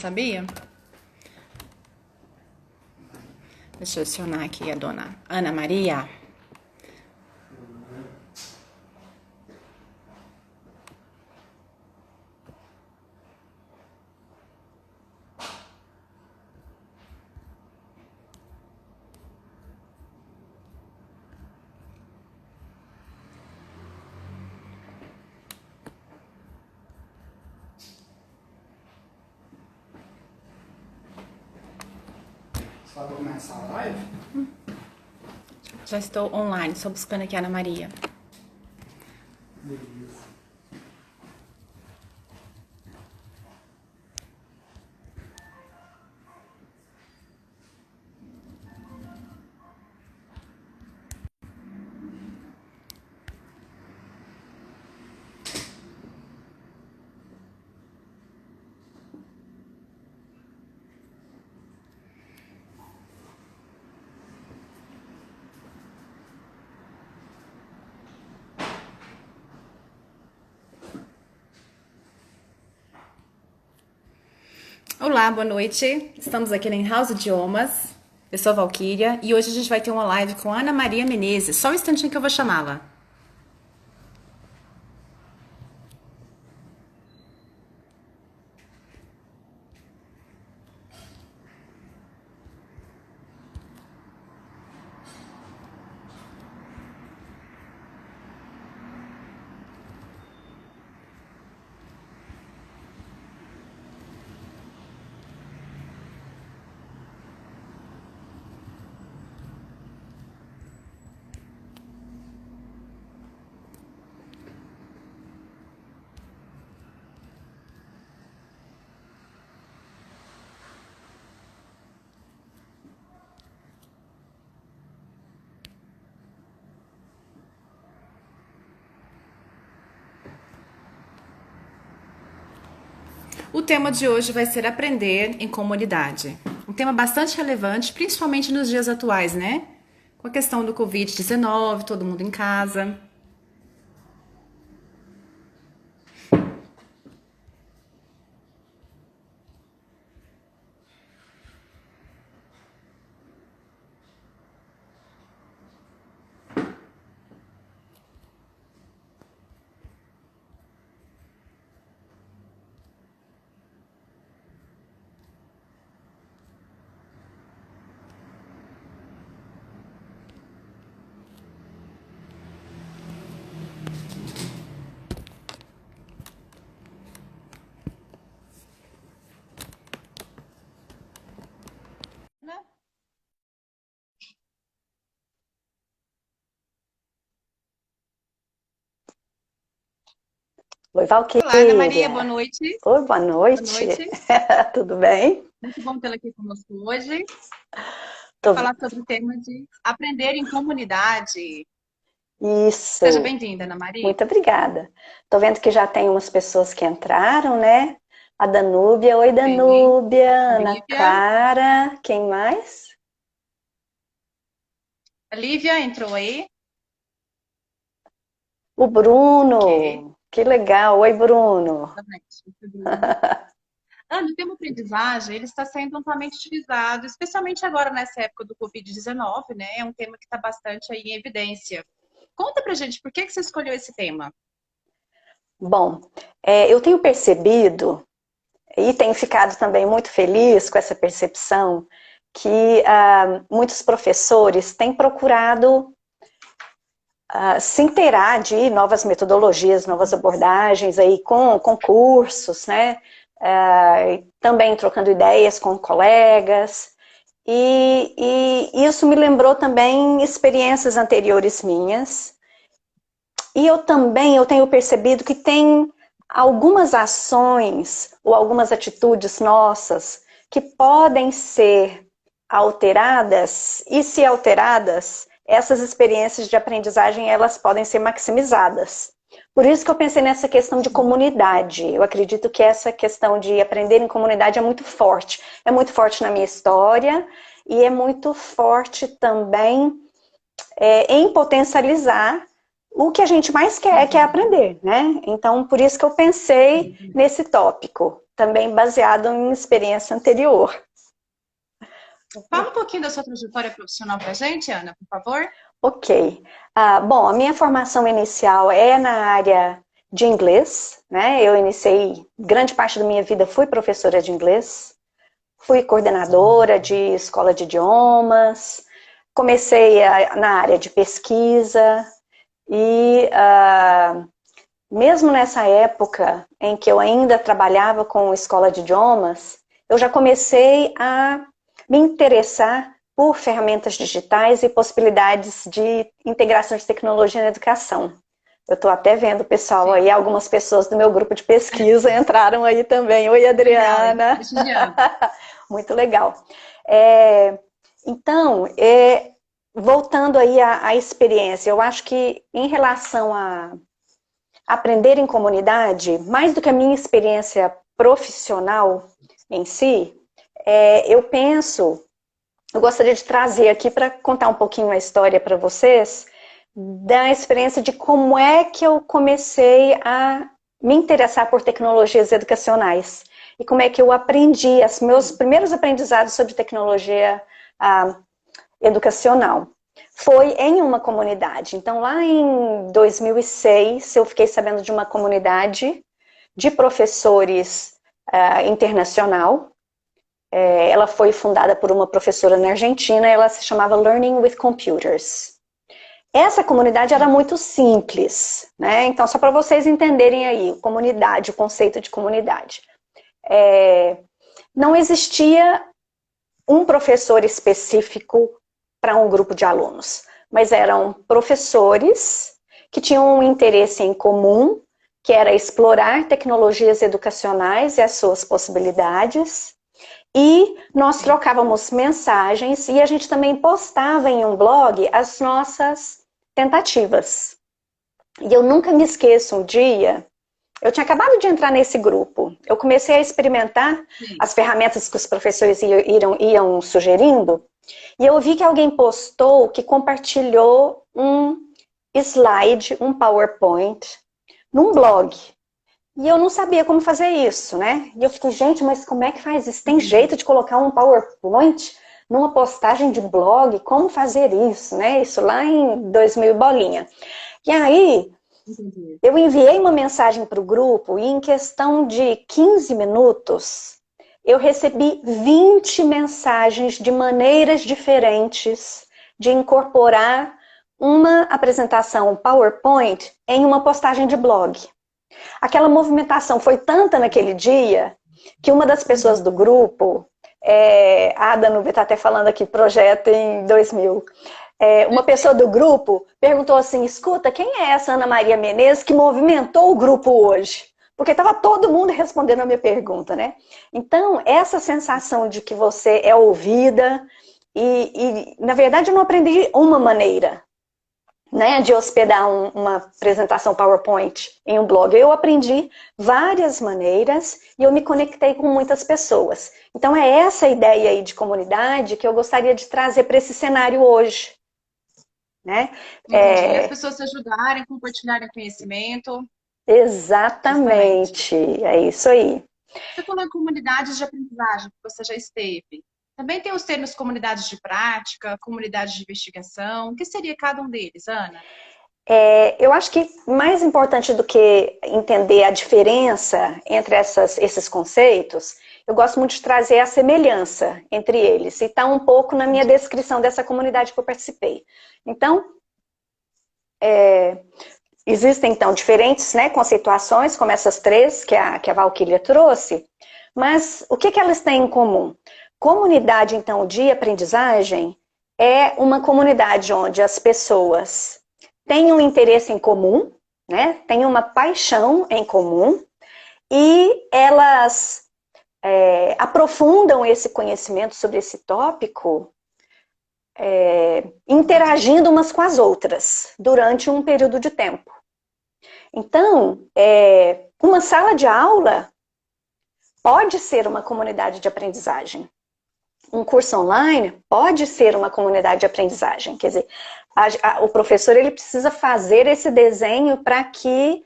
sabia? Deixa eu acionar aqui a dona Ana Maria. Só para começar a live? Já estou online, só buscando aqui a Ana Maria. Beleza. Olá, boa noite. Estamos aqui em House Idiomas. Eu sou a Valquíria e hoje a gente vai ter uma live com a Ana Maria Menezes. Só um instantinho que eu vou chamá-la. O tema de hoje vai ser aprender em comunidade. Um tema bastante relevante, principalmente nos dias atuais, né? Com a questão do Covid-19, todo mundo em casa. Oi, Olá, Ana Maria, boa Valquíria. noite. Oi, boa Boa noite. noite. Tudo bem? Muito bom tê-la aqui conosco hoje para Tô... falar sobre o tema de aprender em comunidade. Seja Isso. bem-vinda, Ana Maria. Muito obrigada. Tô vendo que já tem umas pessoas que entraram, né? A Danúbia. Oi, Sim. Danúbia. A Ana Lívia. Clara. Quem mais? A Lívia entrou aí. O Ok. Bruno. Que legal. Oi, Bruno. Exatamente. Ana, o tema aprendizagem, ele está sendo amplamente utilizado, especialmente agora nessa época do Covid-19, né? É um tema que está bastante aí em evidência. Conta pra gente, por que você escolheu esse tema? Bom, eu tenho percebido e tenho ficado também muito feliz com essa percepção que muitos professores têm procurado se inteirar de novas metodologias, novas abordagens aí com concursos, né? Também trocando ideias com colegas. E isso me lembrou também experiências anteriores minhas. E eu tenho percebido que tem algumas ações ou algumas atitudes nossas que podem ser alteradas, e se alteradas, essas experiências de aprendizagem, elas podem ser maximizadas. Por isso que eu pensei nessa questão de comunidade. Eu acredito que essa questão de aprender em comunidade é muito forte. É muito forte na minha história e é muito forte também em potencializar o que a gente mais quer, que é aprender, né? Então, por isso que eu pensei nesse tópico. também baseado em experiência anterior. Fala um pouquinho da sua trajetória profissional para a gente, Ana, por favor. Ok. Bom, a minha formação inicial é na área de inglês, né? Eu iniciei, grande parte da minha vida fui professora de inglês, fui coordenadora de escola de idiomas, comecei na área de pesquisa e mesmo nessa época em que eu ainda trabalhava com escola de idiomas, eu já comecei a me interessar por ferramentas digitais e possibilidades de integração de tecnologia na educação. Eu estou até vendo, pessoal, aí algumas pessoas do meu grupo de pesquisa entraram aí também. Oi, Adriana. Legal, muito legal. Então, voltando aí à experiência, eu acho que em relação a aprender em comunidade, mais do que a minha experiência profissional em si, eu gostaria de trazer aqui para contar um pouquinho a história para vocês da experiência de como é que eu comecei a me interessar por tecnologias educacionais e como é que eu aprendi, os meus primeiros aprendizados sobre tecnologia educacional. Foi em uma comunidade. Então, lá em 2006, eu fiquei sabendo de uma comunidade de professores internacional. Ela foi fundada por uma professora na Argentina, ela se chamava Learning with Computers. Essa comunidade era muito simples, né? Então, só para vocês entenderem aí, comunidade, o conceito de comunidade. Não existia um professor específico para um grupo de alunos, mas eram professores que tinham um interesse em comum, que era explorar tecnologias educacionais e as suas possibilidades, e nós trocávamos mensagens e a gente também postava em um blog as nossas tentativas. E eu nunca me esqueço um dia, eu tinha acabado de entrar nesse grupo, eu comecei a experimentar as ferramentas que os professores iam sugerindo, e eu vi que alguém postou, que compartilhou um slide, um PowerPoint, num blog. E eu não sabia como fazer isso, né? E eu fiquei, gente, mas como é que faz isso? Tem jeito de colocar um PowerPoint numa postagem de blog? Como fazer isso, né? Isso lá em 2000 bolinha. E aí, eu enviei uma mensagem para o grupo e em questão de 15 minutos, eu recebi 20 mensagens de maneiras diferentes de incorporar uma apresentação PowerPoint em uma postagem de blog. Aquela movimentação foi tanta naquele dia que uma das pessoas do grupo, a Danube está até falando aqui, projeto em 2000, uma pessoa do grupo perguntou assim, escuta, quem é essa Ana Maria Menezes que movimentou o grupo hoje? Porque estava todo mundo respondendo a minha pergunta, né? Então, essa sensação de que você é ouvida e na verdade, eu não aprendi uma maneira, né, de hospedar uma apresentação PowerPoint em um blog. Eu aprendi várias maneiras e eu me conectei com muitas pessoas. Então é essa ideia aí de comunidade que eu gostaria de trazer para esse cenário hoje. Né? As pessoas se ajudarem, compartilharem conhecimento. Exatamente, é isso aí. Você falou em comunidades de aprendizagem que você já esteve. Também tem os termos comunidades de prática, comunidades de investigação. O que seria cada um deles, Ana? Eu acho que mais importante do que entender a diferença entre esses conceitos, eu gosto muito de trazer a semelhança entre eles. E está um pouco na minha descrição dessa comunidade que eu participei. Então, existem então diferentes, né, conceituações, como essas três que a Valquíria trouxe, mas o que elas têm em comum? Comunidade, então, de aprendizagem é uma comunidade onde as pessoas têm um interesse em comum, né? Têm uma paixão em comum e elas aprofundam esse conhecimento sobre esse tópico interagindo umas com as outras durante um período de tempo. Então, uma sala de aula pode ser uma comunidade de aprendizagem. Um curso online pode ser uma comunidade de aprendizagem. Quer dizer, o professor ele precisa fazer esse desenho para que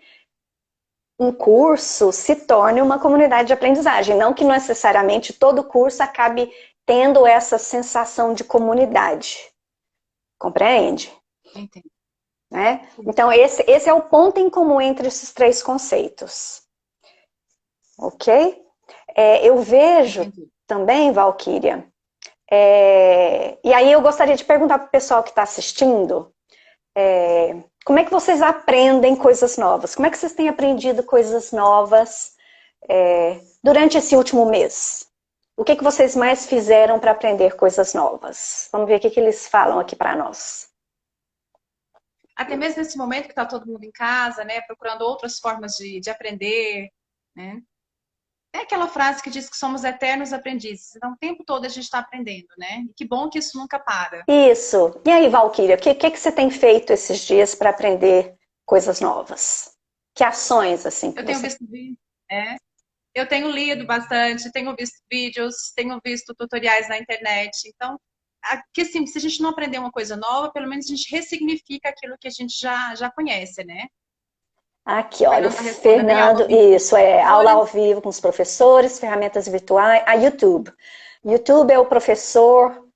um curso se torne uma comunidade de aprendizagem. Não que necessariamente todo curso acabe tendo essa sensação de comunidade. Compreende? Entendi. Né? Então, esse é o ponto em comum entre esses três conceitos. Ok? Eu vejo também, Valquíria, e aí eu gostaria de perguntar para o pessoal que está assistindo, como é que vocês aprendem coisas novas? Como é que vocês têm aprendido coisas novas durante esse último mês? O que vocês mais fizeram para aprender coisas novas? Vamos ver o que eles falam aqui para nós. Até mesmo nesse momento que está todo mundo em casa, né, procurando outras formas de aprender, né? É aquela frase que diz que somos eternos aprendizes. Então, o tempo todo a gente está aprendendo, né? E que bom que isso nunca para. Isso. E aí, Valquíria, o que você tem feito esses dias para aprender coisas novas? Que ações, assim? Eu tenho visto eu tenho lido bastante, tenho visto vídeos, tenho visto tutoriais na internet. Então, aqui, assim, se a gente não aprender uma coisa nova, pelo menos a gente ressignifica aquilo que a gente já conhece, né? Aqui, olha, o Fernando tá respondendo aí, Fernando, isso, aula ao vivo com os professores, ferramentas virtuais, YouTube. YouTube é o professor,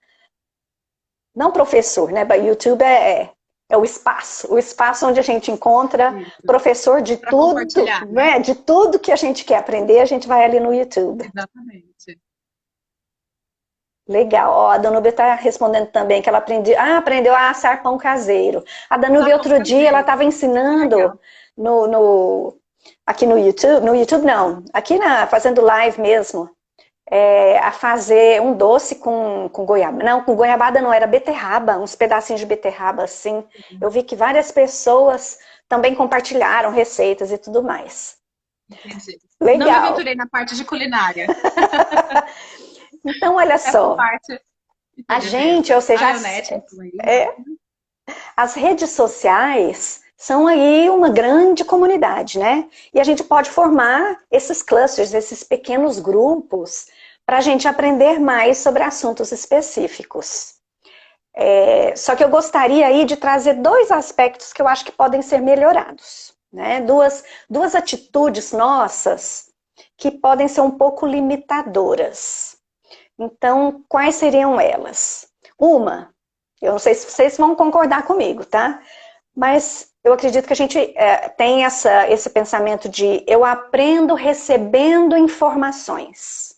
não professor, né? YouTube é o espaço onde a gente encontra professor de tudo, né? De tudo que a gente quer aprender, a gente vai ali no YouTube. Exatamente. Legal, ó, a Danúbia está respondendo também que ela aprendeu a assar pão caseiro. A Danúbia outro dia, ela estava ensinando aqui no YouTube não, aqui fazendo live mesmo, a fazer um doce com goiabada. Não, com goiabada não, era beterraba, uns pedacinhos de beterraba assim. Eu vi que várias pessoas também compartilharam receitas e tudo mais. Entendi. Legal. Não me aventurei na parte de culinária. Então, olha só, a gente, ou seja, as redes sociais são aí uma grande comunidade, né? E a gente pode formar esses clusters, esses pequenos grupos, para a gente aprender mais sobre assuntos específicos. Só que eu gostaria aí de trazer dois aspectos que eu acho que podem ser melhorados, né? Duas atitudes nossas que podem ser um pouco limitadoras. Então, quais seriam elas? Uma, eu não sei se vocês vão concordar comigo, tá? Mas eu acredito que a gente tem esse pensamento de eu aprendo recebendo informações.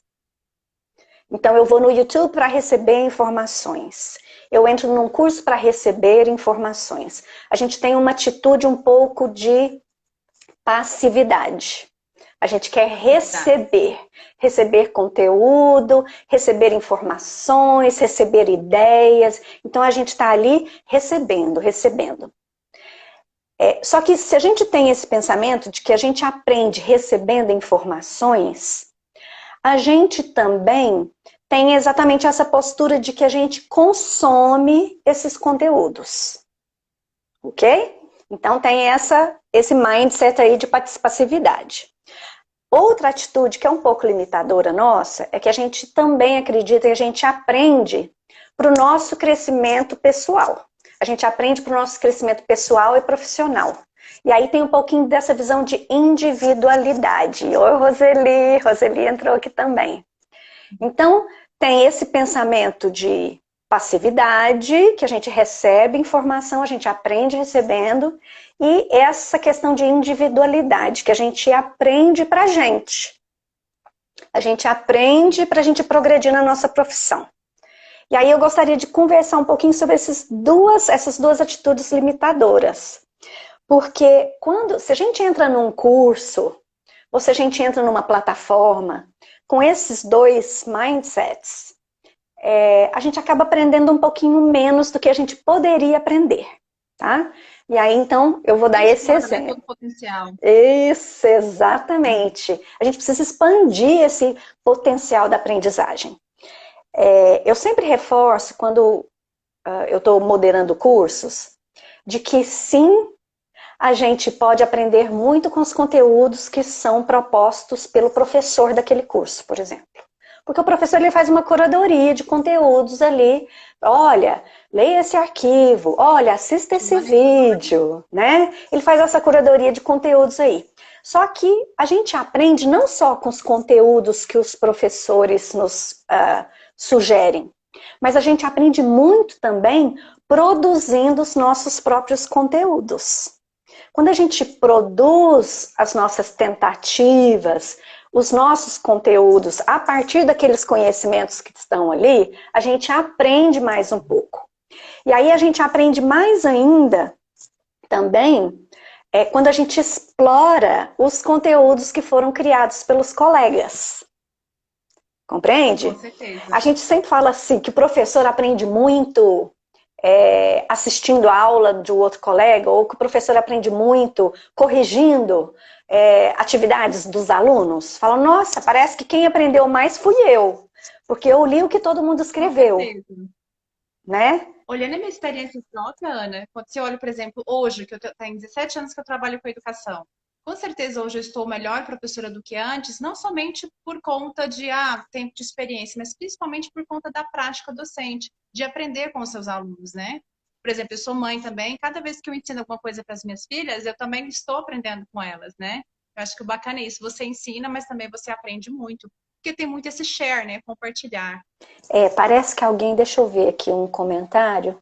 Então, eu vou no YouTube para receber informações. Eu entro num curso para receber informações. A gente tem uma atitude um pouco de passividade. A gente quer receber conteúdo, receber informações, receber ideias. Então, a gente está ali recebendo. Só que se a gente tem esse pensamento de que a gente aprende recebendo informações, a gente também tem exatamente essa postura de que a gente consome esses conteúdos. Ok? Então, tem esse mindset aí de passividade. Outra atitude que é um pouco limitadora nossa é que a gente também acredita que a gente aprende para o nosso crescimento pessoal. A gente aprende para o nosso crescimento pessoal e profissional. E aí tem um pouquinho dessa visão de individualidade. Oi, Roseli entrou aqui também. Então, tem esse pensamento de passividade, que a gente recebe informação, a gente aprende recebendo, e essa questão de individualidade, que a gente aprende pra gente. A gente aprende pra gente progredir na nossa profissão. E aí eu gostaria de conversar um pouquinho sobre essas duas atitudes limitadoras. Porque se a gente entra num curso, ou se a gente entra numa plataforma, com esses dois mindsets, a gente acaba aprendendo um pouquinho menos do que a gente poderia aprender, tá? E aí, então, eu vou dar esse exemplo. Todo potencial. Isso, exatamente. A gente precisa expandir esse potencial da aprendizagem. Eu sempre reforço, quando eu estou moderando cursos, de que sim, a gente pode aprender muito com os conteúdos que são propostos pelo professor daquele curso, por exemplo. Porque o professor ele faz uma curadoria de conteúdos ali. Olha, leia esse arquivo. Olha, assista esse vídeo, né? Ele faz essa curadoria de conteúdos aí. Só que a gente aprende não só com os conteúdos que os professores nos sugerem, mas a gente aprende muito também produzindo os nossos próprios conteúdos. Quando a gente produz as nossas tentativas, os nossos conteúdos, a partir daqueles conhecimentos que estão ali, a gente aprende mais um pouco. E aí a gente aprende mais ainda também quando a gente explora os conteúdos que foram criados pelos colegas. Compreende? Com certeza. A gente sempre fala assim, que o professor aprende muito assistindo a aula de outro colega, ou que o professor aprende muito corrigindo atividades dos alunos. Fala, nossa, parece que quem aprendeu mais fui eu, porque eu li o que todo mundo escreveu. Com certeza. Né? Olhando a minha experiência própria, Ana, quando você olha, por exemplo, hoje, que eu tenho 17 anos que eu trabalho com educação, com certeza hoje eu estou melhor professora do que antes, não somente por conta de tempo de experiência, mas principalmente por conta da prática docente, de aprender com os seus alunos, né? Por exemplo, eu sou mãe também, cada vez que eu ensino alguma coisa para as minhas filhas, eu também estou aprendendo com elas, né? Eu acho que o bacana é isso, você ensina, mas também você aprende muito, porque tem muito esse share, né? Compartilhar. Parece que alguém, deixa eu ver aqui um comentário.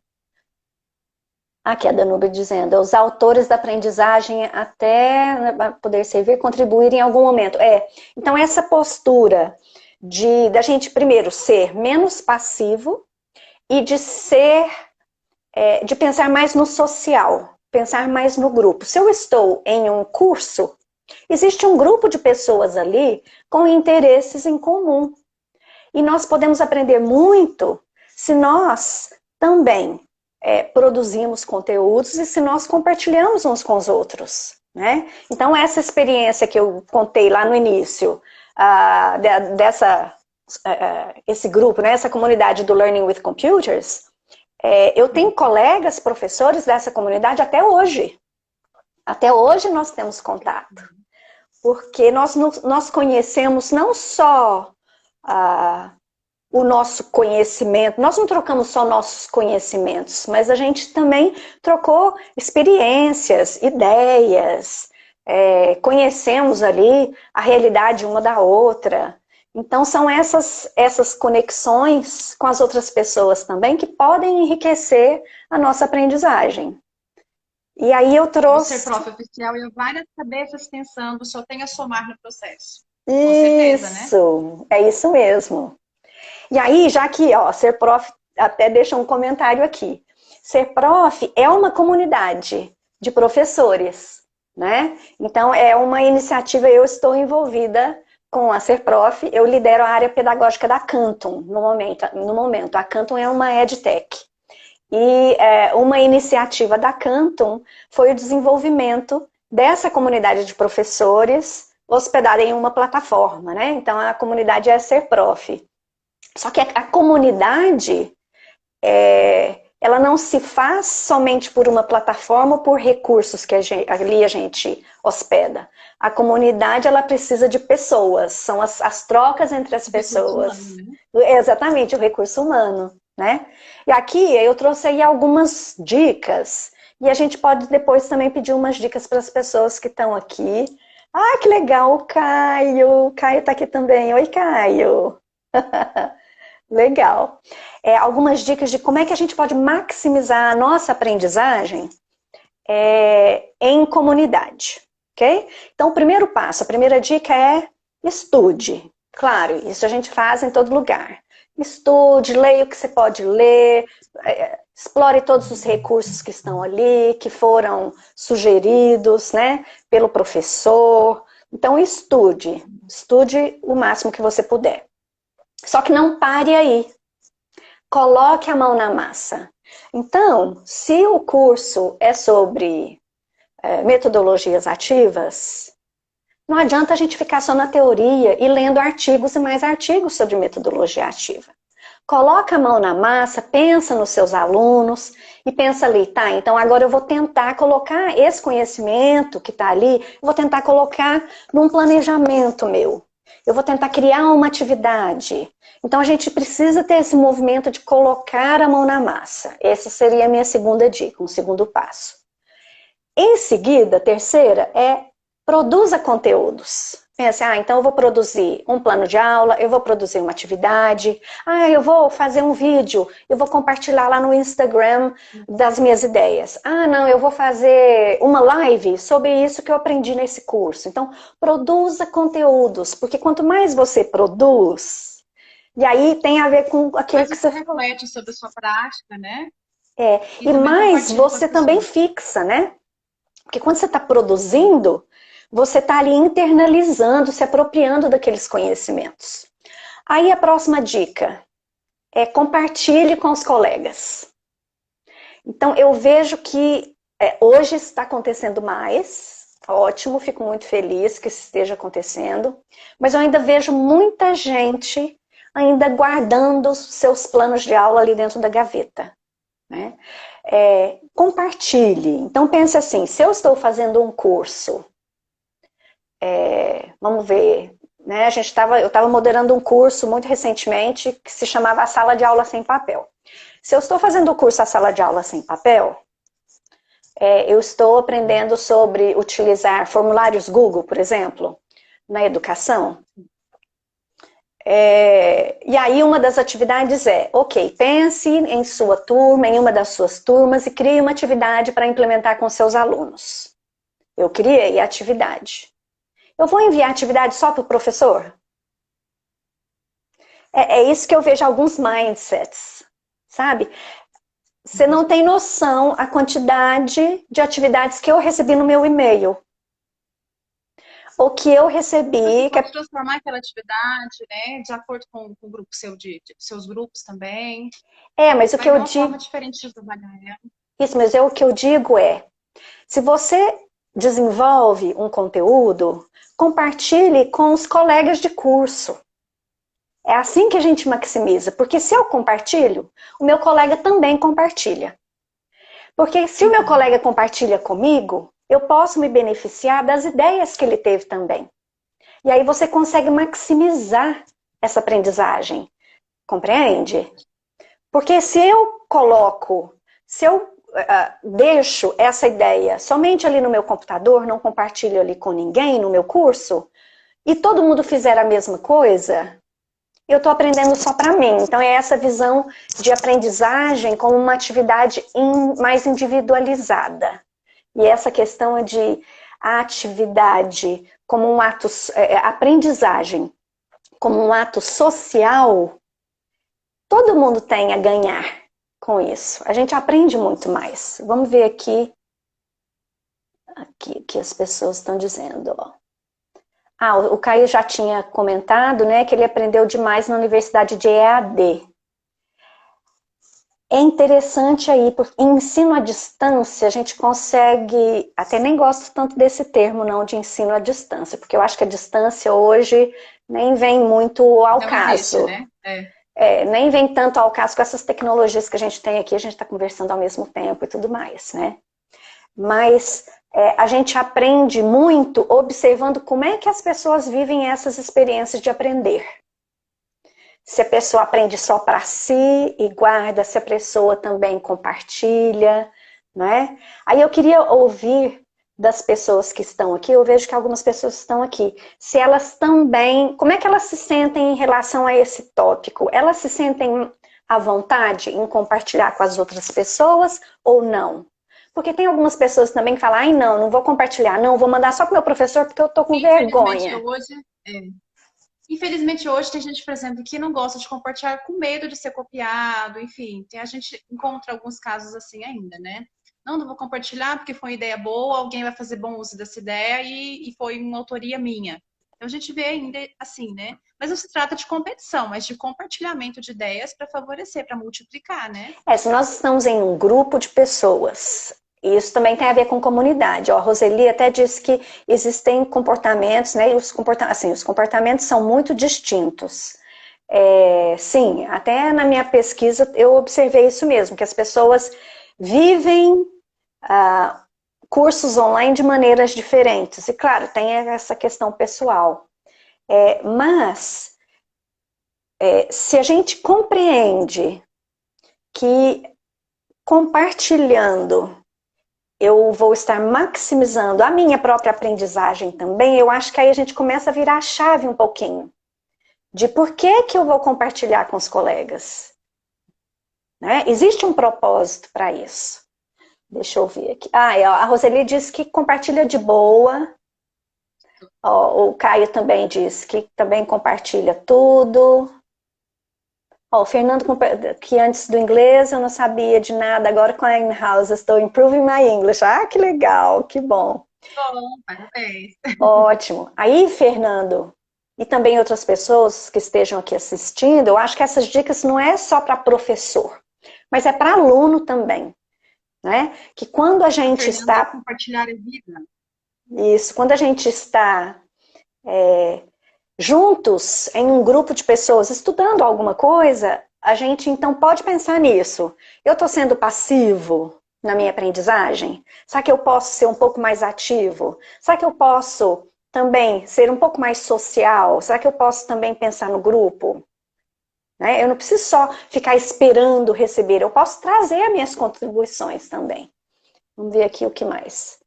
Aqui a Danube dizendo, os autores da aprendizagem até poder servir, contribuir em algum momento. Então essa postura da gente primeiro ser menos passivo e de de pensar mais no social, pensar mais no grupo. Se eu estou em um curso, existe um grupo de pessoas ali com interesses em comum. E nós podemos aprender muito se nós também produzimos conteúdos e se nós compartilhamos uns com os outros. Né? Então, essa experiência que eu contei lá no início, esse grupo, né, essa comunidade do Learning with Computers, eu tenho colegas, professores dessa comunidade até hoje. Até hoje nós temos contato. Porque nós conhecemos não só o nosso conhecimento, nós não trocamos só nossos conhecimentos, mas a gente também trocou experiências, ideias, conhecemos ali a realidade uma da outra. Então são essas conexões com as outras pessoas também que podem enriquecer a nossa aprendizagem. E aí eu trouxe... O Ser Prof oficial e várias cabeças pensando, só tem a somar no processo. Com certeza, né? É isso mesmo. E aí, já que, Ser Prof até deixa um comentário aqui. Ser Prof é uma comunidade de professores, né? Então, é uma iniciativa, eu estou envolvida com a Ser Prof, eu lidero a área pedagógica da Canton no momento. A Canton é uma edtech. E uma iniciativa da Canton foi o desenvolvimento dessa comunidade de professores hospedada em uma plataforma, né? Então a comunidade é Ser Prof. Só que a comunidade, ela não se faz somente por uma plataforma ou por recursos que ali a gente hospeda. A comunidade, ela precisa de pessoas, são as trocas entre as pessoas. Humano, né? Exatamente, o recurso humano. Né? E aqui eu trouxe aí algumas dicas, e a gente pode depois também pedir umas dicas para as pessoas que estão aqui. Ah, que legal, o Caio está aqui também. Oi, Caio. Legal. Algumas dicas de como é que a gente pode maximizar a nossa aprendizagem em comunidade, ok? Então, o primeiro passo, a primeira dica é estude. Claro, isso a gente faz em todo lugar. Estude, leia o que você pode ler, explore todos os recursos que estão ali, que foram sugeridos, né, pelo professor. Então, estude o máximo que você puder. Só que não pare aí. Coloque a mão na massa. Então, se o curso é sobre metodologias ativas, não adianta a gente ficar só na teoria e lendo artigos e mais artigos sobre metodologia ativa. Coloca a mão na massa, pensa nos seus alunos e pensa ali, tá, então agora eu vou tentar colocar esse conhecimento que está ali, eu vou tentar colocar num planejamento meu. Eu vou tentar criar uma atividade. Então a gente precisa ter esse movimento de colocar a mão na massa. Essa seria a minha segunda dica, um segundo passo. Em seguida, a terceira é Produza conteúdos. Pense, então eu vou produzir um plano de aula, eu vou produzir uma atividade, eu vou fazer um vídeo, eu vou compartilhar lá no Instagram das minhas ideias. Não, eu vou fazer uma live sobre isso que eu aprendi nesse curso. Então, produza conteúdos, porque quanto mais você produz, e aí tem a ver com aquilo que você reflete sobre a sua prática, né? E mais você também fixa, né? Porque quando você está produzindo, você está ali internalizando, se apropriando daqueles conhecimentos. Aí a próxima dica é compartilhe com os colegas. Então eu vejo que hoje está acontecendo mais, ótimo, fico muito feliz que isso esteja acontecendo, mas eu ainda vejo muita gente ainda guardando os seus planos de aula ali dentro da gaveta, né? Compartilhe. Então pense assim, se eu estou fazendo um curso, vamos ver, né? Eu estava moderando um curso muito recentemente que se chamava A Sala de Aula Sem Papel. Se eu estou fazendo o curso A Sala de Aula Sem Papel, eu estou aprendendo sobre utilizar formulários Google, por exemplo, na educação. E aí uma das atividades ok, pense em sua turma, em uma das suas turmas e crie uma atividade para implementar com seus alunos. Eu criei a atividade. Eu vou enviar a atividade só para o professor? É isso que eu vejo alguns mindsets, sabe? Você não tem noção a quantidade de atividades que eu recebi no meu e-mail. O que eu recebi... Você pode transformar aquela atividade, né? De acordo com o grupo seu, de seus grupos também. Mas o que eu digo... uma forma diferente de trabalhar ela. Isso, mas o que eu digo se você desenvolve um conteúdo, compartilhe com os colegas de curso. É assim que a gente maximiza, porque se eu compartilho, o meu colega também compartilha. Porque se o meu colega compartilha comigo, eu posso me beneficiar das ideias que ele teve também. E aí você consegue maximizar essa aprendizagem. Compreende? Porque se eu deixo essa ideia somente ali no meu computador, não compartilho ali com ninguém no meu curso, e todo mundo fizer a mesma coisa, eu estou aprendendo só para mim. Então é essa visão de aprendizagem como uma atividade mais individualizada. E essa questão de atividade como um ato, aprendizagem como um ato social, todo mundo tem a ganhar com isso. A gente aprende muito mais. Vamos ver aqui que as pessoas estão dizendo. O Caio já tinha comentado, né, que ele aprendeu demais na Universidade de EAD. É interessante aí, porque em ensino à distância a gente consegue, até nem gosto tanto desse termo não, de ensino à distância, porque eu acho que a distância hoje nem vem muito ao caso. Existe, né? Nem vem tanto ao caso com essas tecnologias que a gente tem aqui, a gente está conversando ao mesmo tempo e tudo mais, né? Mas a gente aprende muito observando como é que as pessoas vivem essas experiências de aprender. Se a pessoa aprende só para si e guarda, se a pessoa também compartilha, né? Aí eu queria ouvir das pessoas que estão aqui, eu vejo que algumas pessoas estão aqui, se elas também, como é que elas se sentem em relação a esse tópico? Elas se sentem à vontade em compartilhar com as outras pessoas ou não? Porque tem algumas pessoas também que falam, não vou compartilhar, não, vou mandar só pro meu professor porque eu tô com vergonha. Infelizmente hoje tem gente, por exemplo, que não gosta de compartilhar com medo de ser copiado, enfim, a gente encontra alguns casos assim ainda, né? Não vou compartilhar porque foi uma ideia boa, alguém vai fazer bom uso dessa ideia e foi uma autoria minha. Então a gente vê ainda assim, né? Mas não se trata de competição, mas de compartilhamento de ideias para favorecer, para multiplicar, né? Se nós estamos em um grupo de pessoas, isso também tem a ver com comunidade. A Roseli até disse que existem comportamentos, né? E os comportamentos são muito distintos. Sim, até na minha pesquisa eu observei isso mesmo, que as pessoas vivem cursos online de maneiras diferentes. E claro, tem essa questão pessoal. Mas, se a gente compreende que compartilhando eu vou estar maximizando a minha própria aprendizagem também, eu acho que aí a gente começa a virar a chave um pouquinho. De por que que eu vou compartilhar com os colegas. Né? Existe um propósito para isso. Deixa eu ver aqui. A Roseli disse que compartilha de boa. O Caio também disse que também compartilha tudo. O Fernando, que antes do inglês eu não sabia de nada, agora com a in-house estou improving my English. Ah, que legal, que bom. Bom, parabéns. Ótimo. Aí, Fernando, e também outras pessoas que estejam aqui assistindo, eu acho que essas dicas não é só para professor, mas é para aluno também. Né? Que quando a gente Fernando, está... compartilhar a vida. Isso, quando a gente está juntos em um grupo de pessoas estudando alguma coisa, a gente então pode pensar nisso. Eu estou sendo passivo na minha aprendizagem? Será que eu posso ser um pouco mais ativo? Será que eu posso também ser um pouco mais social? Será que eu posso também pensar no grupo? Né? Eu não preciso só ficar esperando receber, eu posso trazer as minhas contribuições também. Vamos ver aqui o que mais.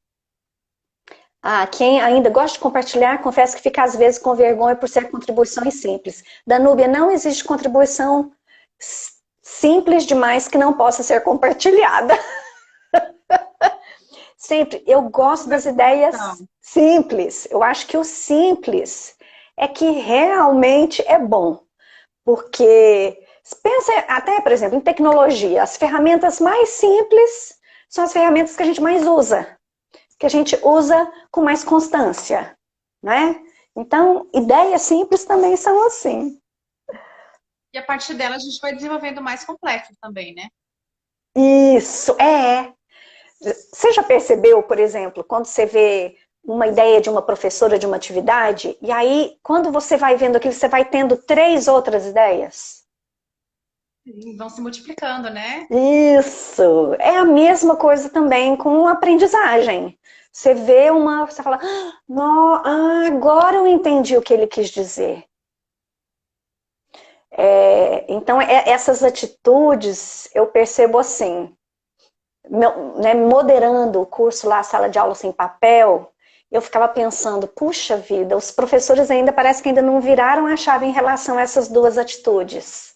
Quem ainda gosta de compartilhar, confesso que fica às vezes com vergonha por ser contribuições simples. Danúbia, não existe contribuição simples demais que não possa ser compartilhada. Sempre, eu gosto das ideias simples. Eu acho que o simples é que realmente é bom. Porque, pensa até, por exemplo, em tecnologia. As ferramentas mais simples são as ferramentas que a gente mais usa. Que a gente usa com mais constância, né? Então, ideias simples também são assim. E a partir dela a gente vai desenvolvendo mais complexo também, né? Isso, Você já percebeu, por exemplo, quando você vê uma ideia de uma professora de uma atividade, e aí, quando você vai vendo aquilo, você vai tendo 3 outras ideias? Sim, vão se multiplicando, né? Isso! É a mesma coisa também com a aprendizagem. Você vê você fala, agora eu entendi o que ele quis dizer. Então, essas atitudes, eu percebo assim, moderando o curso lá, Sala de Aula Sem Papel, eu ficava pensando, puxa vida, os professores parece que ainda não viraram a chave em relação a essas 2 atitudes.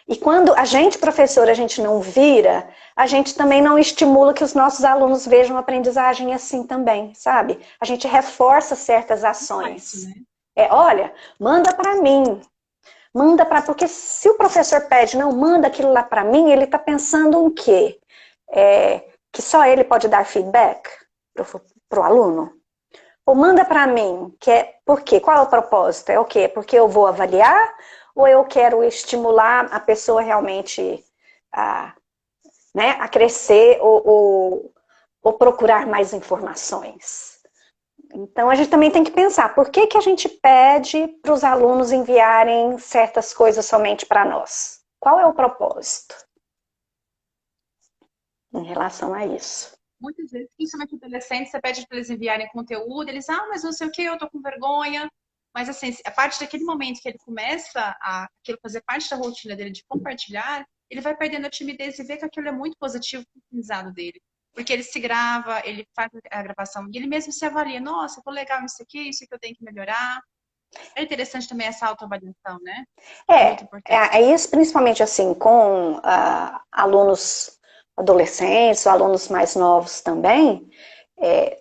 E quando a gente, professor, a gente não vira, a gente também não estimula que os nossos alunos vejam a aprendizagem assim também, sabe? A gente reforça certas ações. Olha, manda para mim. Porque se o professor pede, não, manda aquilo lá para mim, ele está pensando em quê? Que só ele pode dar feedback para o aluno? Ou manda para mim, por quê? Qual é o propósito? É o quê? Porque eu vou avaliar? Ou eu quero estimular a pessoa realmente a crescer ou procurar mais informações? Então, a gente também tem que pensar, por que a gente pede para os alunos enviarem certas coisas somente para nós? Qual é o propósito em relação a isso? Muitas vezes, principalmente adolescentes, você pede para eles enviarem conteúdo, eles, mas não sei o que, eu tô com vergonha. Mas assim, a partir daquele momento que ele começa a fazer parte da rotina dele de compartilhar, ele vai perdendo a timidez e vê que aquilo é muito positivo para o aprendizado dele. Porque ele se grava, ele faz a gravação e ele mesmo se avalia. Nossa, tô legal nisso aqui, isso que eu tenho que melhorar. É interessante também essa autoavaliação, né? Muito importante. É isso, principalmente assim, com alunos adolescentes, alunos mais novos também,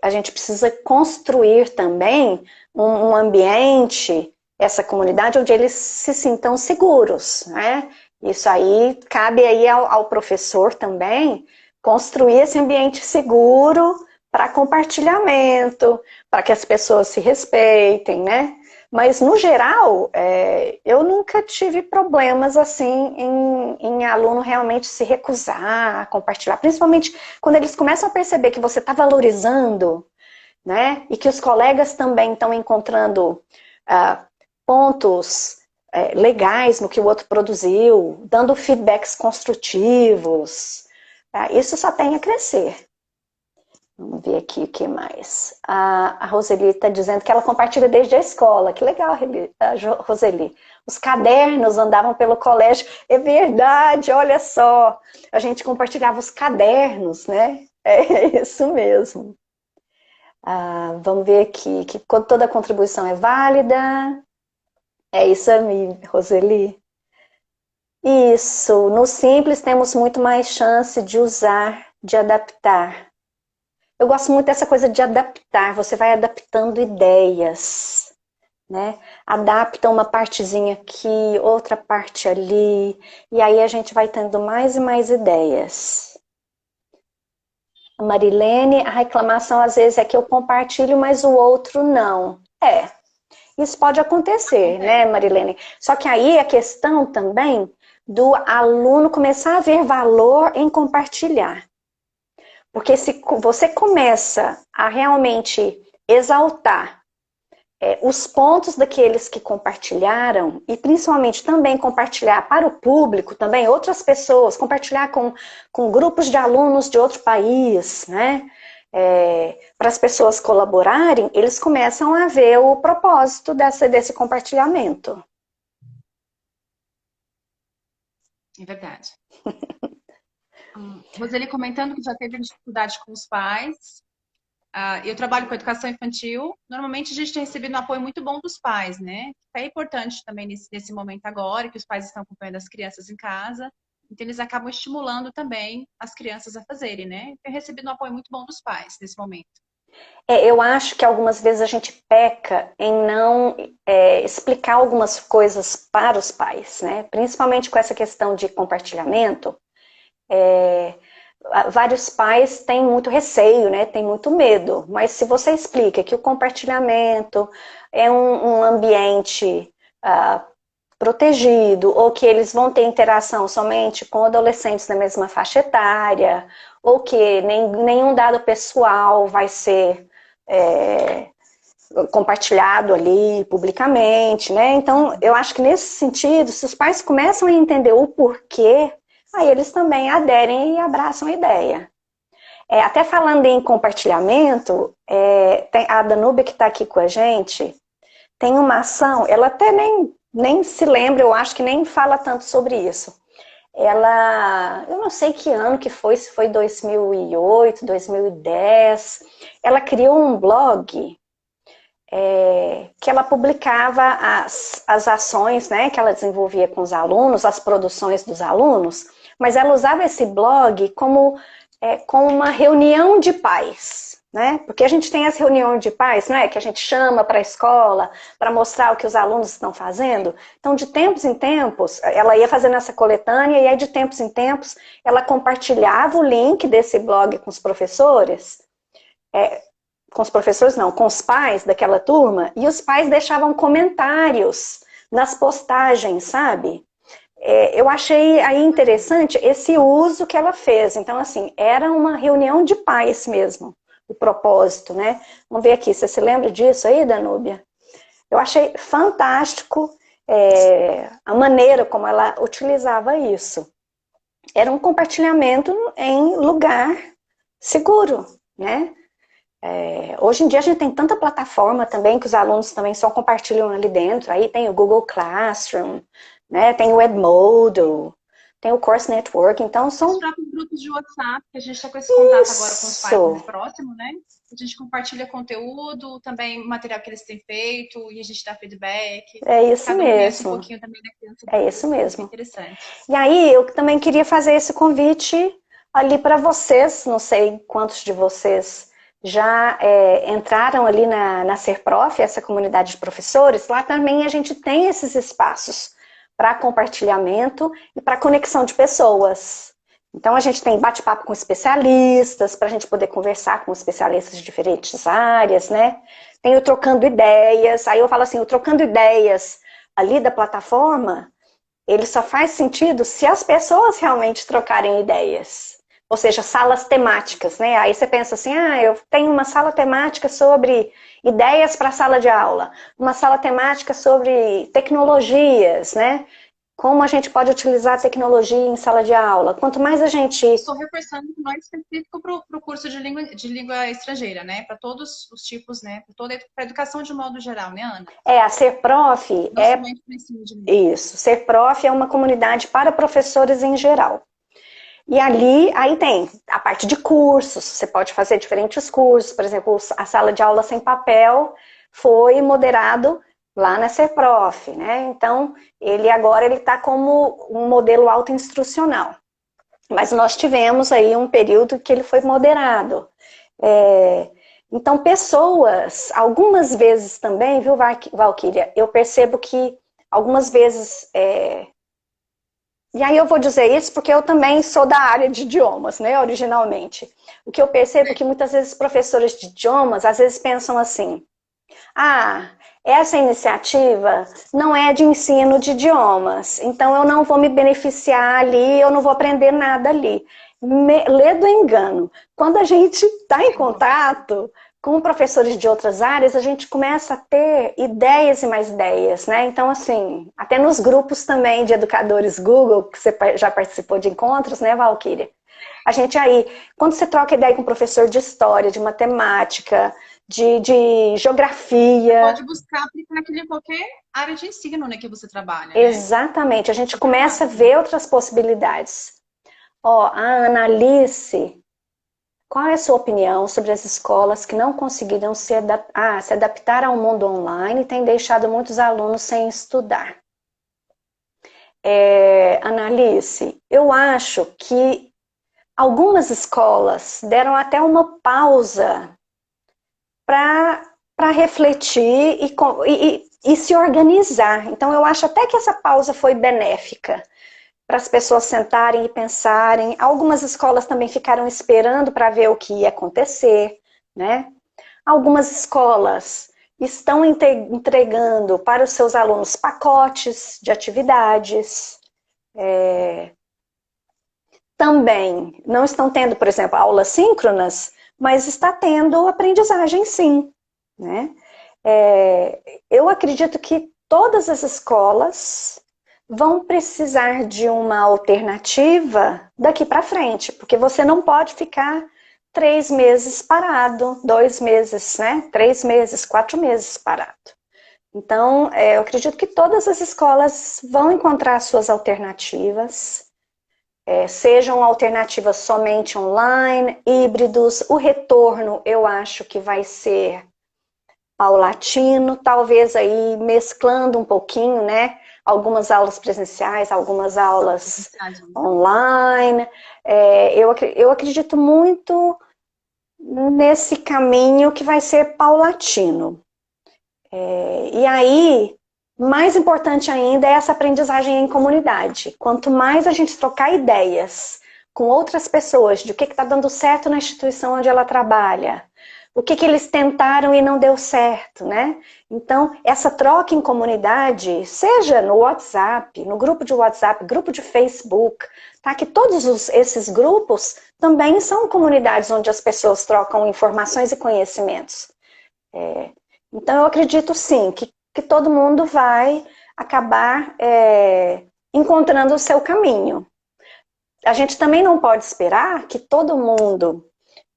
a gente precisa construir também um ambiente, essa comunidade, onde eles se sintam seguros, né? Isso aí cabe aí ao professor também construir esse ambiente seguro para compartilhamento, para que as pessoas se respeitem, né? Mas, no geral, eu nunca tive problemas assim em aluno realmente se recusar a compartilhar. Principalmente quando eles começam a perceber que você está valorizando, né? E que os colegas também estão encontrando pontos legais no que o outro produziu, dando feedbacks construtivos. Isso só tem a crescer. Vamos ver aqui o que mais. A Roseli está dizendo que ela compartilha desde a escola. Que legal, Roseli. Os cadernos andavam pelo colégio. É verdade, olha só. A gente compartilhava os cadernos, né? É isso mesmo. Vamos ver aqui, que toda contribuição é válida. É isso aí, Roseli. Isso, no simples temos muito mais chance de usar, de adaptar. Eu gosto muito dessa coisa de adaptar, você vai adaptando ideias, né? Adapta uma partezinha aqui, outra parte ali, e aí a gente vai tendo mais e mais ideias. A Marilene, a reclamação às vezes é que eu compartilho, mas o outro não. Isso pode acontecer, né, Marilene? Só que aí a questão também do aluno começar a ver valor em compartilhar. Porque se você começa a realmente exaltar os pontos daqueles que compartilharam, e principalmente também compartilhar para o público, também outras pessoas, compartilhar com grupos de alunos de outro país, né? Para as pessoas colaborarem, eles começam a ver o propósito desse compartilhamento. É verdade. Roseli comentando que já teve dificuldade com os pais. Eu trabalho com educação infantil. Normalmente a gente tem recebido um apoio muito bom dos pais, né? É importante também nesse momento agora, que os pais estão acompanhando as crianças em casa. Então eles acabam estimulando também as crianças a fazerem, né? Tem recebido um apoio muito bom dos pais nesse momento. Eu acho que algumas vezes a gente peca em não explicar algumas coisas para os pais, né? Principalmente com essa questão de compartilhamento. Vários pais têm muito receio, né? Têm muito medo. Mas se você explica que o compartilhamento é um ambiente protegido, ou que eles vão ter interação somente com adolescentes da mesma faixa etária, ou que nenhum dado pessoal vai ser compartilhado ali publicamente, né? Então, eu acho que nesse sentido, se os pais começam a entender o porquê, aí eles também aderem e abraçam a ideia. Até falando em compartilhamento, a Danúbia que está aqui com a gente, tem uma ação, ela até nem se lembra, eu acho que nem fala tanto sobre isso. Eu não sei que ano que foi, se foi 2008, 2010, ela criou um blog que ela publicava as ações, né, que ela desenvolvia com os alunos, as produções dos alunos, mas ela usava esse blog como uma reunião de pais, né? Porque a gente tem as reuniões de pais, né, que a gente chama para a escola para mostrar o que os alunos estão fazendo. Então, de tempos em tempos, ela ia fazendo essa coletânea e aí de tempos em tempos ela compartilhava o link desse blog com os professores. Com os professores não, com os pais daquela turma, e os pais deixavam comentários nas postagens, sabe? Eu achei aí interessante esse uso que ela fez. Então, assim, era uma reunião de pais mesmo, o propósito, né? Vamos ver aqui, você se lembra disso aí, Danúbia? Eu achei fantástico a maneira como ela utilizava isso. Era um compartilhamento em lugar seguro, né? Hoje em dia a gente tem tanta plataforma também que os alunos também só compartilham ali dentro. Aí tem o Google Classroom, né? Tem o Edmodo, tem o Course Network. Então são os próprios grupos de WhatsApp, que a gente está com esse contato agora com os pais mais próximos, né? A gente compartilha conteúdo, também material que eles têm feito, e a gente dá feedback. É isso mesmo. Um pouquinho também da criança. É isso mesmo. Interessante. E aí eu também queria fazer esse convite ali para vocês, não sei quantos de vocês já entraram ali na SerProf, essa comunidade de professores. Lá também a gente tem esses espaços para compartilhamento e para conexão de pessoas. Então a gente tem bate-papo com especialistas, para a gente poder conversar com especialistas de diferentes áreas, né? Tem o Trocando Ideias, aí eu falo assim, o Trocando Ideias ali da plataforma, ele só faz sentido se as pessoas realmente trocarem ideias. Ou seja, salas temáticas, né? Aí você pensa assim, eu tenho uma sala temática sobre ideias para a sala de aula, uma sala temática sobre tecnologias, né? Como a gente pode utilizar a tecnologia em sala de aula. Quanto mais a gente... Estou reforçando que não é específico para o curso de língua estrangeira, né? Para todos os tipos, né? Para a educação de modo geral, né, Ana? A SerProf Isso, SerProf é uma comunidade para professores em geral. E ali, aí tem a parte de cursos, você pode fazer diferentes cursos, por exemplo, a sala de aula sem papel foi moderado lá na Serprof, né? Então, ele agora ele está como um modelo autoinstrucional. Mas nós tivemos aí um período que ele foi moderado. Então, pessoas, algumas vezes também, viu, Valquíria, eu percebo que algumas vezes... E aí eu vou dizer isso porque eu também sou da área de idiomas, né, originalmente. O que eu percebo é que muitas vezes professores de idiomas, às vezes pensam assim, essa iniciativa não é de ensino de idiomas, então eu não vou me beneficiar ali, eu não vou aprender nada ali. Lê do engano. Quando a gente está em contato com professores de outras áreas, a gente começa a ter ideias e mais ideias, né? Então, assim, até nos grupos também de educadores Google, que você já participou de encontros, né, Valquíria? A gente aí, quando você troca ideia com um professor de história, de matemática, de geografia... Você pode buscar aplicar aquilo em qualquer área de ensino, né, que você trabalha, né? Exatamente, a gente começa a ver outras possibilidades. A Analice, qual é a sua opinião sobre as escolas que não conseguiram se adaptar ao mundo online e têm deixado muitos alunos sem estudar? Analice, eu acho que algumas escolas deram até uma pausa para refletir e se organizar. Então, eu acho até que essa pausa foi benéfica para as pessoas sentarem e pensarem. Algumas escolas também ficaram esperando para ver o que ia acontecer, né? Algumas escolas estão entregando para os seus alunos pacotes de atividades. Também não estão tendo, por exemplo, aulas síncronas, mas está tendo aprendizagem sim, né? Eu acredito que todas as escolas vão precisar de uma alternativa daqui para frente, porque você não pode ficar 3 meses parado, 2 meses, né? 3 meses, 4 meses parado. Então, eu acredito que todas as escolas vão encontrar suas alternativas, sejam alternativas somente online, híbridos. O retorno, eu acho que vai ser paulatino, talvez aí mesclando um pouquinho, né? Algumas aulas presenciais, algumas aulas online. Eu acredito muito nesse caminho que vai ser paulatino. E aí, mais importante ainda é essa aprendizagem em comunidade. Quanto mais a gente trocar ideias com outras pessoas de o que está dando certo na instituição onde ela trabalha, o que eles tentaram e não deu certo, né? Então, essa troca em comunidade, seja no WhatsApp, no grupo de WhatsApp, grupo de Facebook, tá? Que todos esses grupos também são comunidades onde as pessoas trocam informações e conhecimentos. Então, eu acredito sim, que todo mundo vai acabar encontrando o seu caminho. A gente também não pode esperar que todo mundo,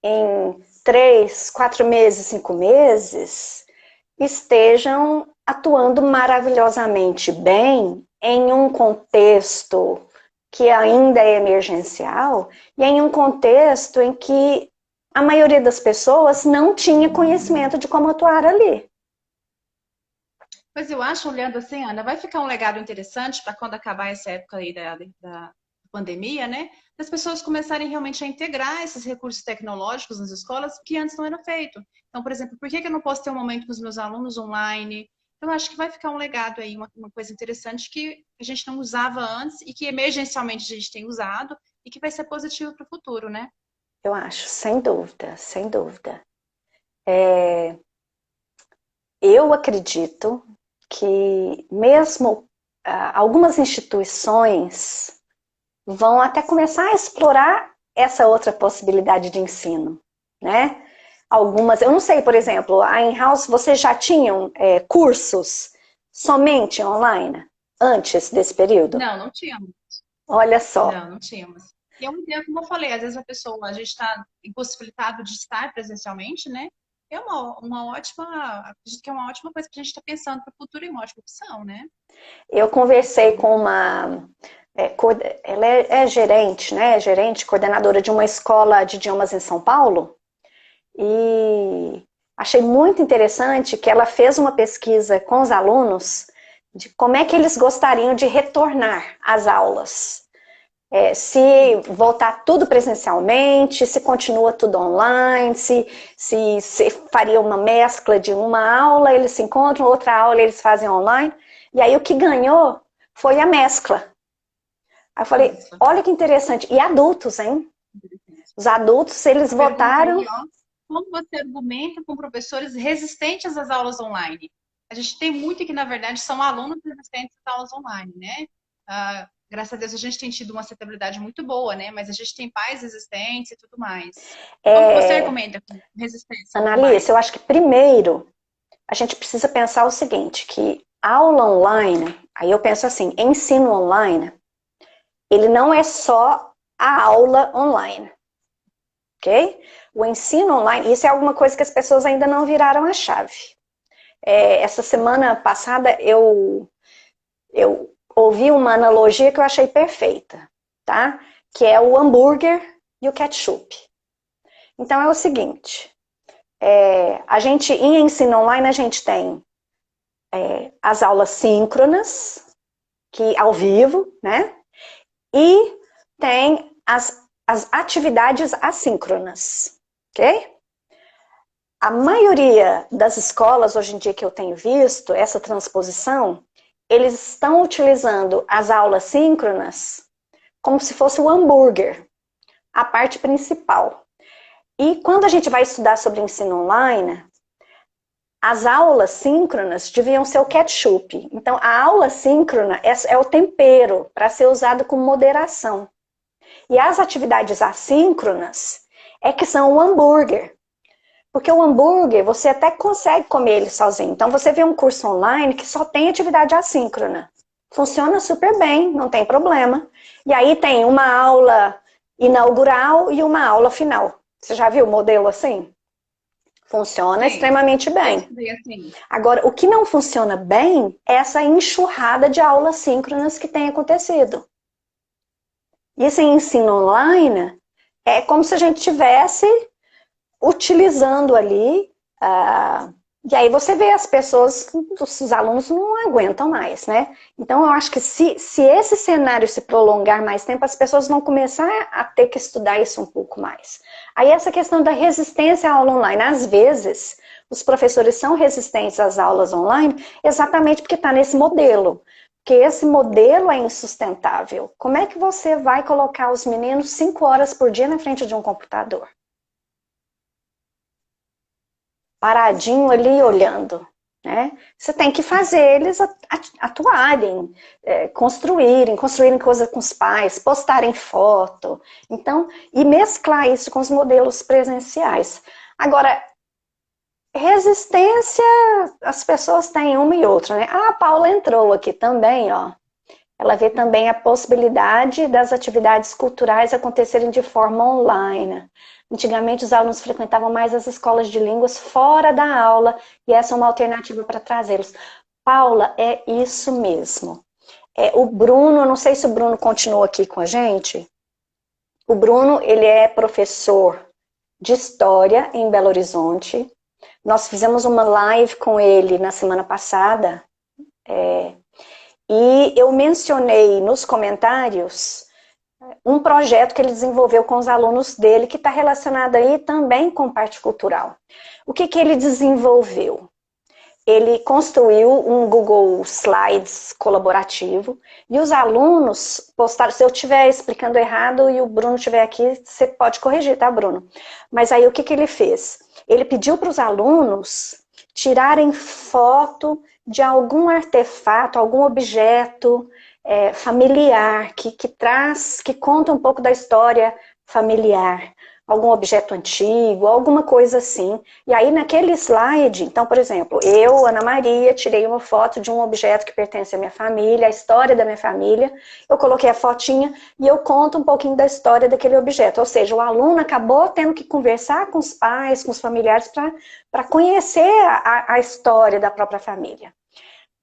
em 3, 4 meses, 5 meses, estejam atuando maravilhosamente bem em um contexto que ainda é emergencial e em um contexto em que a maioria das pessoas não tinha conhecimento de como atuar ali. Mas eu acho, olhando assim, Ana, vai ficar um legado interessante para quando acabar essa época aí da pandemia, né? Das pessoas começarem realmente a integrar esses recursos tecnológicos nas escolas que antes não era feito. Então, por exemplo, por que eu não posso ter um momento com os meus alunos online? Eu acho que vai ficar um legado aí, uma coisa interessante que a gente não usava antes e que emergencialmente a gente tem usado e que vai ser positivo para o futuro, né? Eu acho, sem dúvida, sem dúvida. Eu acredito que mesmo algumas instituições vão até começar a explorar essa outra possibilidade de ensino, né? Algumas, eu não sei, por exemplo, a In-House, vocês já tinham cursos somente online antes desse período? Não, não tínhamos. Olha só. Não, não tínhamos. E é uma ideia, como eu falei, às vezes a gente está impossibilitado de estar presencialmente, né? É uma ótima, acredito que é uma ótima coisa que a gente está pensando para o futuro e uma ótima opção, né? Eu conversei com uma ela é gerente, né? Gerente, coordenadora de uma escola de idiomas em São Paulo. E achei muito interessante que ela fez uma pesquisa com os alunos de como é que eles gostariam de retornar às aulas. Se voltar tudo presencialmente, se continua tudo online, se faria uma mescla de uma aula, eles se encontram, outra aula eles fazem online. E aí o que ganhou foi a mescla. Aí eu falei, olha que interessante. E adultos, hein? Os adultos, eles votaram... Como você argumenta com professores resistentes às aulas online? A gente tem muito que, na verdade, são alunos resistentes às aulas online, né? Graças a Deus, a gente tem tido uma acessibilidade muito boa, né? Mas a gente tem pais resistentes e tudo mais. Como você argumenta com resistência? Analice, eu acho que primeiro a gente precisa pensar o seguinte, que aula online, aí eu penso assim, ensino online, ele não é só a aula online, ok? O ensino online, isso é alguma coisa que as pessoas ainda não viraram a chave. Essa semana passada eu ouvi uma analogia que eu achei perfeita, tá? Que é o hambúrguer e o ketchup. Então é o seguinte, em ensino online a gente tem as aulas síncronas, que ao vivo, né? E tem as atividades assíncronas, ok? A maioria das escolas hoje em dia que eu tenho visto, essa transposição, eles estão utilizando as aulas síncronas como se fosse o hambúrguer, a parte principal. E quando a gente vai estudar sobre ensino online, as aulas síncronas deviam ser o ketchup. Então, a aula síncrona é o tempero para ser usado com moderação. E as atividades assíncronas que são o hambúrguer. Porque o hambúrguer, você até consegue comer ele sozinho. Então, você vê um curso online que só tem atividade assíncrona. Funciona super bem, não tem problema. E aí tem uma aula inaugural e uma aula final. Você já viu o modelo assim? Funciona extremamente bem. Agora, o que não funciona bem é essa enxurrada de aulas síncronas que tem acontecido. E esse ensino online é como se a gente tivesse utilizando ali, e aí você vê as pessoas, os alunos não aguentam mais, né? Então eu acho que se esse cenário se prolongar mais tempo, as pessoas vão começar a ter que estudar isso um pouco mais. Aí essa questão da resistência à aula online, às vezes os professores são resistentes às aulas online exatamente porque está nesse modelo. Porque esse modelo é insustentável. Como é que você vai colocar os meninos 5 horas por dia na frente de um computador? Paradinho ali olhando, né? Você tem que fazer eles atuarem, construírem coisas com os pais, postarem foto, então, e mesclar isso com os modelos presenciais. Agora, resistência, as pessoas têm uma e outra, né? A Paula entrou aqui também, ó. Ela vê também a possibilidade das atividades culturais acontecerem de forma online. Antigamente os alunos frequentavam mais as escolas de línguas fora da aula e essa é uma alternativa para trazê-los. Paula, é isso mesmo. O Bruno, não sei se o Bruno continua aqui com a gente. O Bruno, ele é professor de História em Belo Horizonte. Nós fizemos uma live com ele na semana passada. E eu mencionei nos comentários um projeto que ele desenvolveu com os alunos dele, que está relacionado aí também com parte cultural. O que ele desenvolveu? Ele construiu um Google Slides colaborativo e os alunos postaram, se eu estiver explicando errado e o Bruno estiver aqui, você pode corrigir, tá, Bruno? Mas aí o que ele fez? Ele pediu para os alunos tirarem foto de algum artefato, algum objeto familiar, que conta um pouco da história familiar, algum objeto antigo, alguma coisa assim. E aí naquele slide, então, por exemplo, eu, Ana Maria, tirei uma foto de um objeto que pertence à minha família, a história da minha família, eu coloquei a fotinha e eu conto um pouquinho da história daquele objeto. Ou seja, o aluno acabou tendo que conversar com os pais, com os familiares, para conhecer a história da própria família.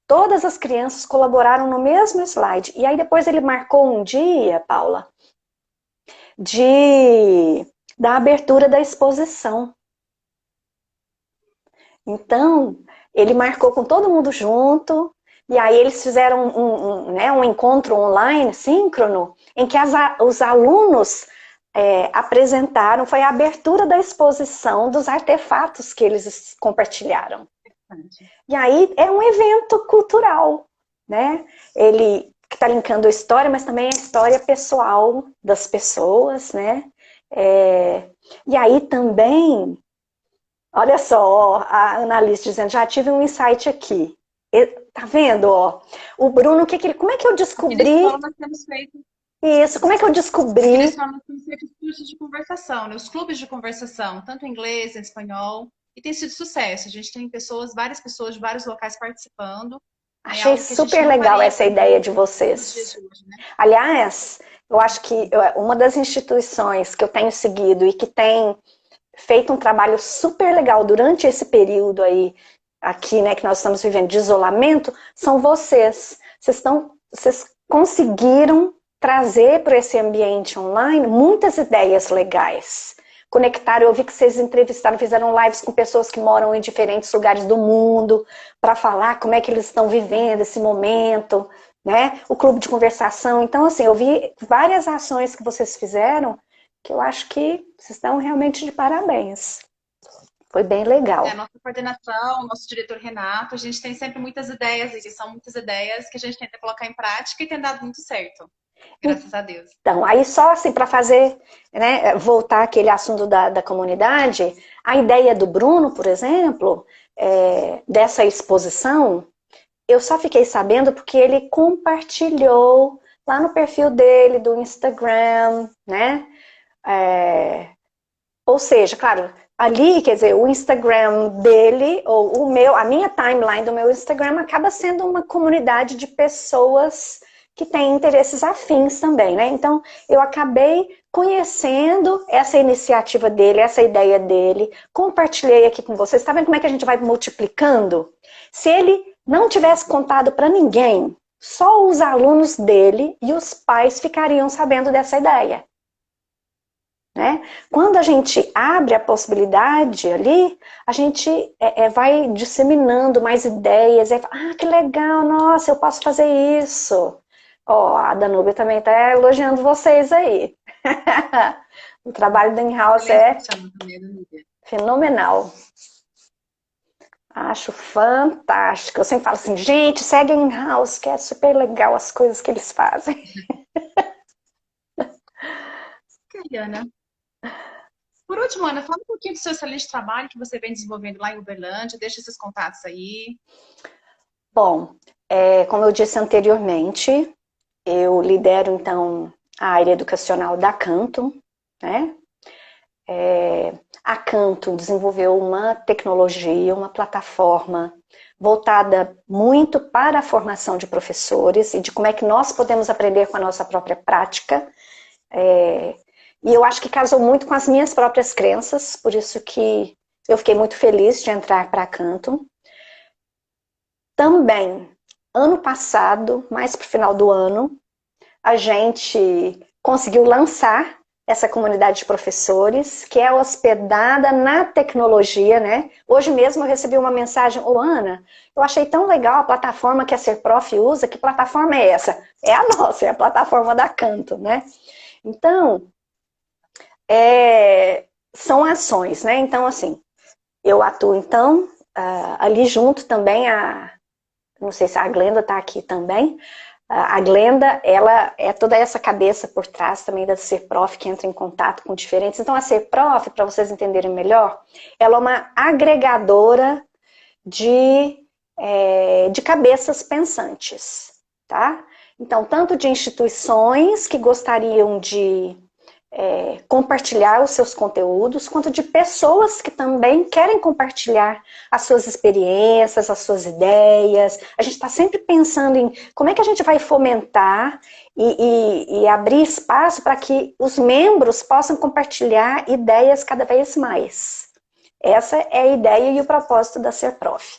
Todas as crianças colaboraram no mesmo slide. E aí depois ele marcou um dia, Paula, da abertura da exposição. Então, ele marcou com todo mundo junto, e aí eles fizeram um encontro online, síncrono, em que os alunos apresentaram, foi a abertura da exposição dos artefatos que eles compartilharam. E aí é um evento cultural, né? Ele está linkando a história, mas também a história pessoal das pessoas, né? E aí também, olha só, a Annalise dizendo, já tive um insight aqui. Tá vendo, ó? O Bruno, como é que eu descobri? Nós temos feito... Isso, como é que eu descobri? Nós temos feito cursos de conversação, né? Os clubes de conversação, tanto em inglês, em espanhol, e tem sido sucesso. A gente tem várias pessoas de vários locais participando. Achei super legal essa ideia de vocês. Aliás, eu acho que uma das instituições que eu tenho seguido e que tem feito um trabalho super legal durante esse período aí, aqui, né, que nós estamos vivendo de isolamento, são vocês. Vocês conseguiram trazer para esse ambiente online muitas ideias legais. Conectaram, eu vi que vocês entrevistaram, fizeram lives com pessoas que moram em diferentes lugares do mundo, para falar como é que eles estão vivendo esse momento, né? O clube de conversação. Então, assim, eu vi várias ações que vocês fizeram, que eu acho que vocês estão realmente de parabéns. Foi bem legal. A nossa coordenação, nosso diretor Renato, a gente tem sempre muitas ideias, e são muitas ideias que a gente tenta colocar em prática e tem dado muito certo. Graças a Deus. Então, aí só assim para fazer, né, voltar aquele assunto da comunidade, a ideia do Bruno, por exemplo, dessa exposição, eu só fiquei sabendo porque ele compartilhou lá no perfil dele, do Instagram, né? Ou seja, claro, ali, quer dizer, o Instagram dele, ou a minha timeline do meu Instagram acaba sendo uma comunidade de pessoas que têm interesses afins também, né? Então, eu acabei conhecendo essa iniciativa dele, essa ideia dele, compartilhei aqui com vocês. Tá vendo como é que a gente vai multiplicando? Se ele não tivesse contado para ninguém, só os alunos dele e os pais ficariam sabendo dessa ideia. Né? Quando a gente abre a possibilidade ali, a gente vai disseminando mais ideias. Que legal, nossa, eu posso fazer isso. Ó, a Danúbia também está elogiando vocês aí. O trabalho do In-House é fenomenal. Acho fantástico. Eu sempre falo assim, gente, segue o In-House, que é super legal as coisas que eles fazem. Ana. Por último, Ana, fala um pouquinho do seu excelente de trabalho que você vem desenvolvendo lá em Uberlândia. Deixa esses contatos aí. Bom, como eu disse anteriormente, eu lidero, então, a área educacional da Canto, né? A Canto desenvolveu uma tecnologia, uma plataforma voltada muito para a formação de professores e de como é que nós podemos aprender com a nossa própria prática. E eu acho que casou muito com as minhas próprias crenças, por isso que eu fiquei muito feliz de entrar para a Canto. Também, ano passado, mais para o final do ano, a gente conseguiu lançar essa comunidade de professores, que é hospedada na tecnologia, né? Hoje mesmo eu recebi uma mensagem, Ana, eu achei tão legal a plataforma que a Serprof usa, que plataforma é essa? É a nossa, é a plataforma da Canto, né? Então, são ações, né? Então, assim, eu atuo, então, ali junto também, não sei se a Glenda está aqui também, a Glenda, ela é toda essa cabeça por trás também da Serprof, que entra em contato com diferentes. Então, a Serprof, para vocês entenderem melhor, ela é uma agregadora de cabeças pensantes, tá? Então, tanto de instituições que gostariam de compartilhar os seus conteúdos, quanto de pessoas que também querem compartilhar as suas experiências, as suas ideias. A gente está sempre pensando em como é que a gente vai fomentar e abrir espaço para que os membros possam compartilhar ideias cada vez mais. Essa é a ideia e o propósito da Serprof.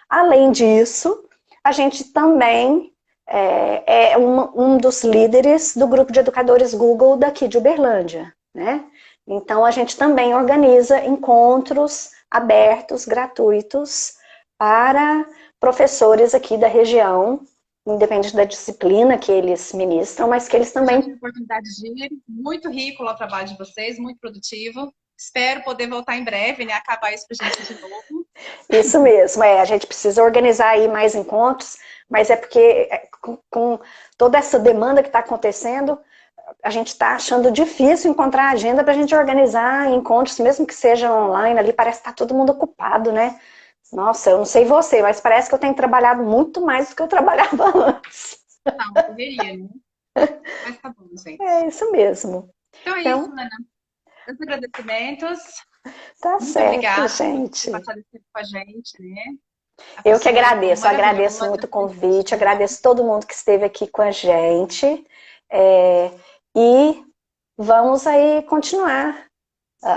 Além disso, a gente também é um dos líderes do grupo de educadores Google daqui de Uberlândia, né? Então, a gente também organiza encontros abertos, gratuitos, para professores aqui da região, independente da disciplina que eles ministram, mas que eles Eu já também... tive a oportunidade de ir, muito rico lá o trabalho de vocês, muito produtivo. Espero poder voltar em breve, né? Acabar isso pra gente de novo. Isso mesmo, a gente precisa organizar aí mais encontros, mas é porque com toda essa demanda que está acontecendo, a gente está achando difícil encontrar agenda para a gente organizar encontros, mesmo que sejam online, ali parece que está todo mundo ocupado, né? Nossa, eu não sei você, mas parece que eu tenho trabalhado muito mais do que eu trabalhava antes. Tá, uma correria, né? Mas tá bom, É gente. isso mesmo. Então é isso, Então, Ana. Meus agradecimentos. tá Muito certo, obrigada por ter gente. passado esse tempo com a gente, né? A Eu que pessoa é tão agradeço maravilhosa. muito o convite, agradeço todo mundo que esteve aqui com a gente. E vamos aí continuar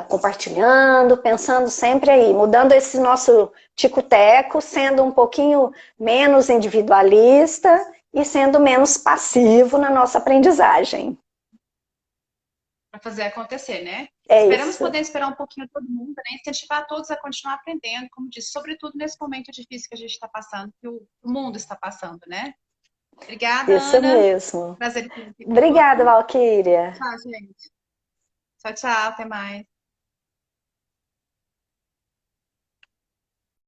compartilhando, pensando sempre aí, mudando esse nosso tico-teco, sendo um pouquinho menos individualista e sendo menos passivo na nossa aprendizagem. Para fazer acontecer, né? É Esperamos isso. poder esperar um pouquinho todo mundo, né? Incentivar todos a continuar aprendendo, como disse, sobretudo nesse momento difícil que a gente está passando, que o mundo está passando, né? Obrigada, Isso Ana. mesmo. Prazer em ter aqui Obrigada, conosco. Valquíria. Tchau, gente. Tchau, tchau. Até mais.